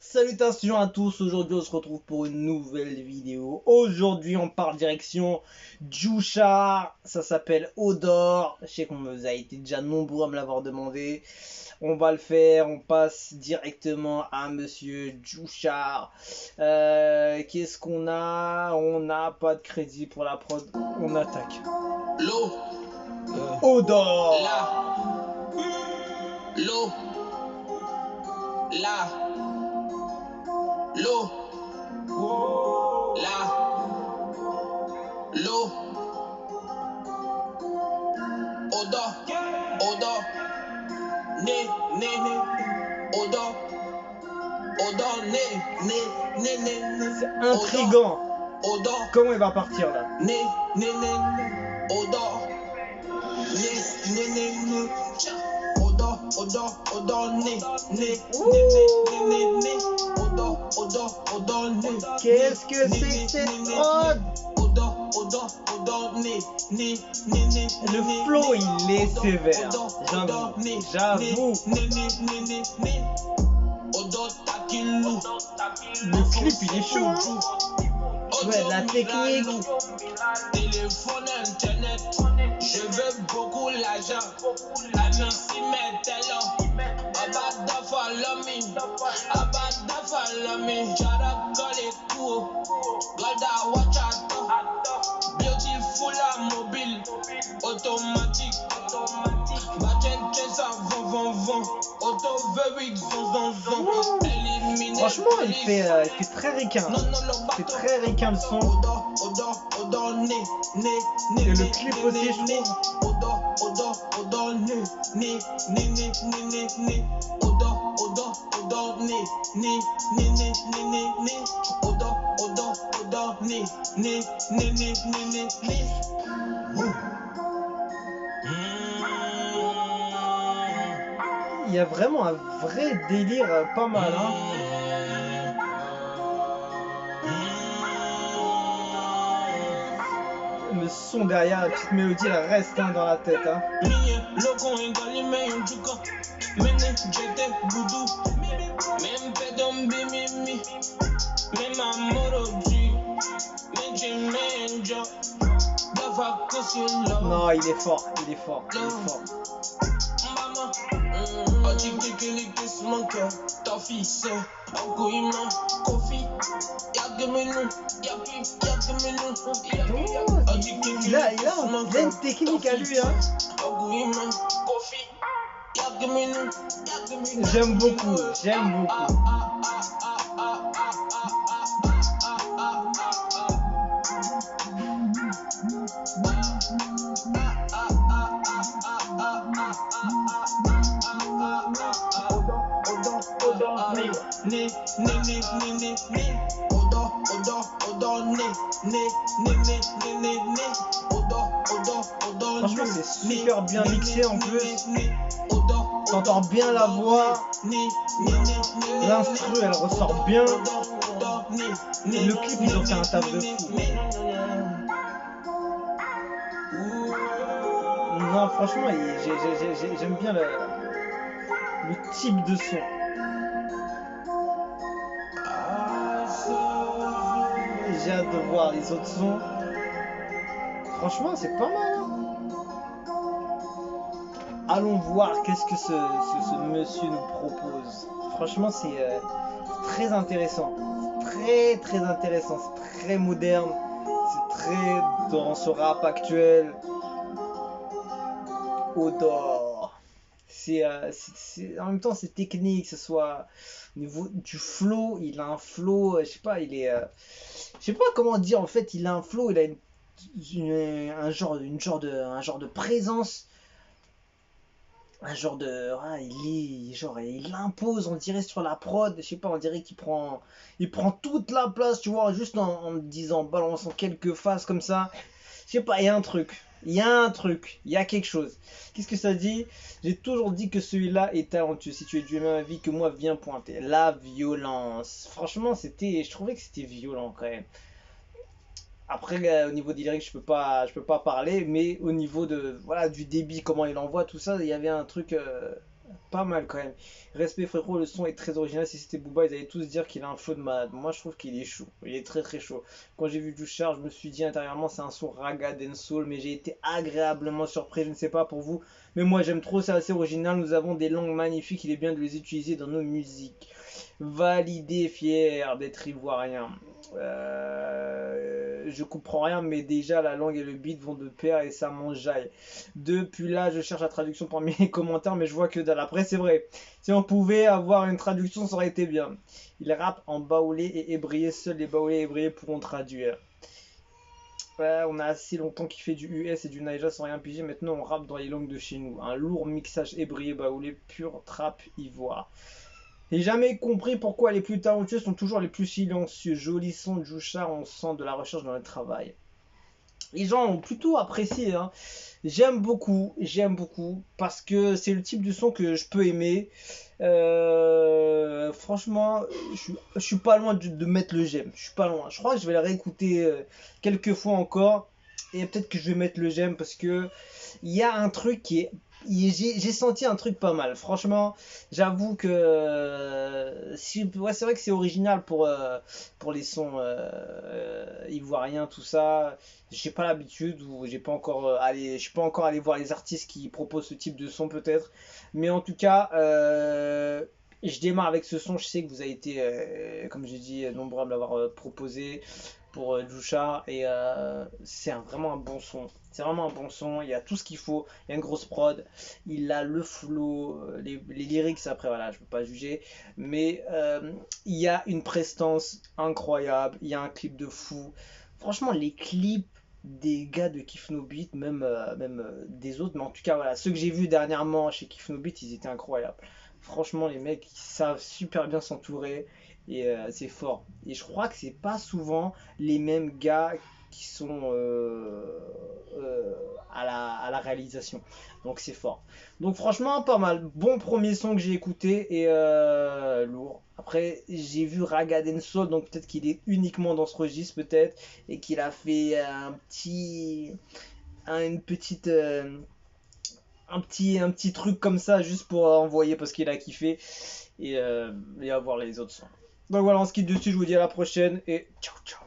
Salutations à tous, aujourd'hui on se retrouve pour une nouvelle vidéo. Aujourd'hui on part direction Djouchar, ça s'appelle Odor. Je sais qu'on vous a été déjà nombreux à me l'avoir demandé. On va le faire, on passe directement à Monsieur Djouchar. Qu'est-ce qu'on a? On n'a pas de crédit pour la prod, on attaque. L'eau, Odor. l'eau, là, l'eau, là, l'eau, odor, odor, né, odor, odor, né, C'est intriguant. odor, Comment il va partir là? né, odor, né, odor, né, odor, né. Qu'est-ce que c'est que cette prod? Le flow il est sévère, j'avoue. Le clip il est chaud, hein. Ouais, la technique. Téléphone, internet, je veux beaucoup l'argent. Ami si mettez-le. Abada follow me. Jada call it cool. Goda watch out. Beautiful and mobile. Automatique. Batten ça vent. Auto very zon. Franchement, il fait très ricain. C'est très ricain le son. Et le clip aussi, je trouve. Il y a vraiment un vrai délire pas mal, hein. Le son derrière, la petite mélodie, elle reste dans la tête, hein. Non, il est fort. Il a une technique à lui, hein. J'aime beaucoup. Franchement, c'est super bien mixé en plus. T'entends bien la voix. L'instru, elle ressort bien. Et le clip, ils ont fait un taf de fou. Non, franchement, j'aime bien le type de son. J'ai hâte de voir les autres sons. Franchement, c'est pas mal, hein. Allons voir qu'est-ce que ce monsieur nous propose. Franchement, c'est très intéressant. C'est très intéressant. C'est très moderne. C'est très dans ce rap actuel. Odor. En même temps, c'est technique. Que ce soit au niveau du flow, il a un flow. Je sais pas, je sais pas comment dire. En fait, il a un flow. Il a un genre de présence. Il impose, on dirait, sur la prod. Je sais pas, on dirait qu'il prend toute la place, tu vois, juste en disant, balançant quelques phases comme ça. Je sais pas, il y a un truc, il y a quelque chose. Qu'est-ce que ça dit? J'ai toujours dit que celui-là est talentueux. Si tu es du même avis que moi, viens pointer. La violence. Franchement, je trouvais que c'était violent quand même. Après, au niveau des lyrics, je peux pas parler, mais au niveau du débit, comment il envoie, tout ça, il y avait un truc Pas mal quand même. Respect frérot, le son est très original. Si c'était Booba, ils allaient tous dire qu'il a un flow de malade. Moi, je trouve qu'il est chaud. Il est très très chaud. Quand j'ai vu Douchard, je me suis dit intérieurement, c'est un son raga dancehall, mais j'ai été agréablement surpris. Je ne sais pas pour vous, mais moi j'aime trop. C'est assez original. Nous avons des langues magnifiques. Il est bien de les utiliser dans nos musiques. Validé, fier d'être ivoirien. Je comprends rien, mais déjà la langue et le beat vont de pair et ça m'enjaille. Depuis là, je cherche la traduction parmi les commentaires, mais je vois que dalle. Après, c'est vrai. Si on pouvait avoir une traduction, ça aurait été bien. Il rappe en baoulé et ébrié. Seuls les baoulés et ébriés pourront traduire. Ouais, on a assez longtemps qu'il fait du US et du Naija sans rien piger. Maintenant, on rappe dans les langues de chez nous. Un lourd mixage ébrié, baoulé, pur trap ivoire. J'ai jamais compris pourquoi les plus talentueux sont toujours les plus silencieux. Joli son de Jouchard, on sent de la recherche dans le travail. Les gens ont plutôt apprécié, hein. J'aime beaucoup, parce que c'est le type de son que je peux aimer. Franchement, je suis pas loin de mettre le j'aime. Je suis pas loin. Je crois que je vais la réécouter quelques fois encore. Et peut-être que je vais mettre le j'aime parce que il y a un truc qui est. J'ai senti un truc pas mal. Franchement, j'avoue que ouais, c'est vrai que c'est original pour les sons ivoiriens, tout ça. J'ai pas l'habitude ou j'ai pas encore je suis pas encore allé voir les artistes qui proposent ce type de son peut-être. Mais en tout cas, je démarre avec ce son. Je sais que vous avez été, comme j'ai dit, nombreux à me l'avoir proposé pour Djoucha et c'est vraiment un bon son. C'est vraiment un bon son. Il y a tout ce qu'il faut. Il y a une grosse prod. Il a le flow, les lyrics. Après voilà, je peux pas juger, mais il y a une prestance incroyable. Il y a un clip de fou. Franchement, les clips des gars de Kiff No Beat, même des autres, mais en tout cas voilà, ceux que j'ai vus dernièrement chez Kiff No Beat, ils étaient incroyables. Franchement, les mecs, ils savent super bien s'entourer et c'est fort. Et je crois que c'est pas souvent les mêmes gars qui sont à la réalisation. Donc c'est fort. Donc franchement, pas mal. Bon premier son que j'ai écouté et lourd. Après, j'ai vu Raga Soul, donc peut-être qu'il est uniquement dans ce registre, peut-être, et qu'il a fait une petite, un petit truc comme ça juste pour envoyer parce qu'il a kiffé et avoir les autres sons. Donc voilà, on se quitte dessus. Je vous dis à la prochaine et ciao ciao.